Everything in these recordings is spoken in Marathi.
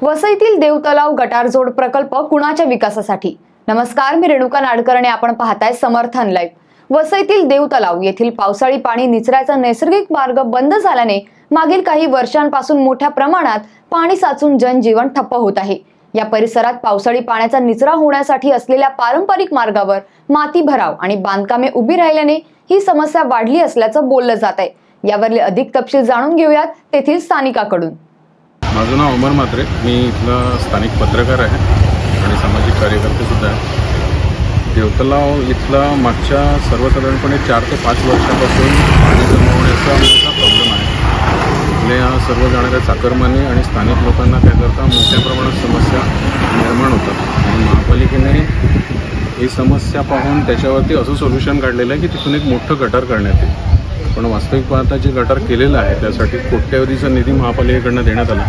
वसईतील देवतलाव गटारजोड प्रकल्प कुणाच्या विकासासाठी? नमस्कार, मी रेणुका नाडकर आणि आपण पाहताय समर्थन लाईव्ह। वसईतील देवतलाव येथील पावसाळी पाणी निचऱ्याचा नैसर्गिक मार्ग बंद झाल्याने मागील काही वर्षांपासून मोठ्या प्रमाणात पाणी साचून जनजीवन ठप्प होत आहे। या परिसरात पावसाळी पाण्याचा निचरा होण्यासाठी असलेल्या पारंपरिक मार्गावर माती भराव आणि बांधकामे उभी राहिल्याने ही समस्या वाढली असल्याचं बोललं जात आहे। यावरील अधिक तपशील जाणून घेऊयात तेथील स्थानिकाकडून। माझं नाव अमर म्हात्रे, मी इथला स्थानिक पत्रकार आहे आणि सामाजिक कार्यकर्ते सुद्धा आहे। देवतलाव इथला मागच्या सर्वसाधारणपणे 4 ते 5 वर्षापासून पाणी जमा होण्याचा मोठा प्रॉब्लेम आहे। इथल्या सर्व जाणाऱ्या चाकरमानी आणि स्थानिक लोकांना त्याकरता मोठ्या प्रमाणात समस्या निर्माण होतात आणि महापालिकेने ही समस्या पाहून त्याच्यावरती असं सोल्युशन काढलेलं आहे की तिथून एक मोठं गटार करण्यात येईल। पण वास्तविक पाहता जे गटार केलेलं आहे त्यासाठी कोट्यवधीचा निधी महापालिकेकडून देण्यात आला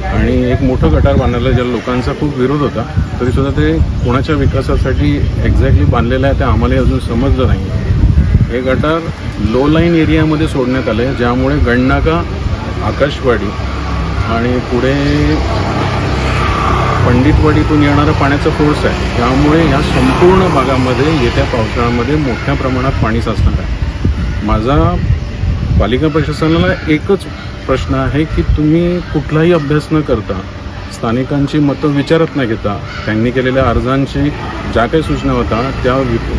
आणि एक मोठं गटार बांधायला ज्या लोकांचा खूप विरोध होता तरीसुद्धा ते कोणाच्या विकासासाठी एक्झॅक्टली बांधलेलं आहे ते आम्हाला अजून समजलं नाही। हे गटार लो लाईन एरियामध्ये सोडण्यात आले, ज्यामुळे गणनाका, आकाशवाडी आणि पुढे पंडितवाडीतून येणारा पाण्याचा फोर्स आहे, त्यामुळे या संपूर्ण भागामध्ये येत्या पावसाळ्यामध्ये मोठ्या प्रमाणात पाणी साचणार आहे। माझा पालिका प्रशासनाला एकच प्रश्न आहे की तुम्ही कुठलाही अभ्यास न करता, स्थानिकांची मतं विचारात न घेता, त्यांनी केलेल्या अर्जांची ज्या काही सूचना होता त्या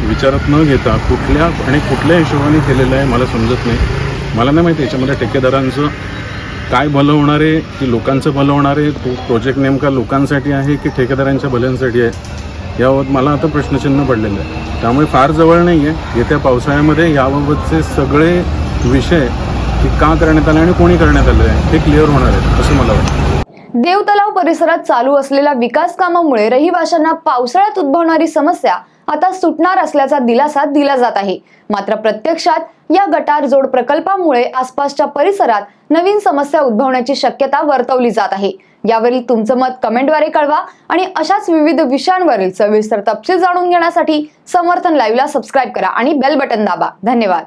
विचारात न घेता कुठल्या हिशोबाने केलेलं आहे मला समजत नाही। मला नाही माहिती याच्यामध्ये ठेकेदारांचं काय भलं होणार आहे की लोकांचं भलं होणार आहे, तो प्रोजेक्ट नेमका लोकांसाठी आहे की ठेकेदारांच्या भल्यांसाठी आहे, याबाबत मला आता प्रश्नचिन्ह पडलेलं आहे। त्यामुळे फार जवळ नाही आहे, येत्या पावसाळ्यामध्ये याबाबतचे सगळे विषय की का करण्यात आले आणि कोणी करण्यात आले आहे हे क्लिअर होणार आहे असं मला वाटतं। देवतलाव परिसरात चालू असलेल्या विकास कामामुळे रहिवाशांना पावसाळ्यात उद्भवणारी समस्या आता सुटणार असल्याचा दिलासा दिला जात आहे। मात्र प्रत्यक्षात या गटार जोड प्रकल्पामुळे आसपासच्या परिसरात नवीन समस्या उद्भवण्याची शक्यता वर्तवली जात आहे। यावरील तुमचं मत कमेंटद्वारे कळवा आणि अशाच विविध विषयांवरील सविस्तर तपशील जाणून घेण्यासाठी समर्थन लाईव्हला सबस्क्राईब करा आणि बेल बटन दाबा। धन्यवाद।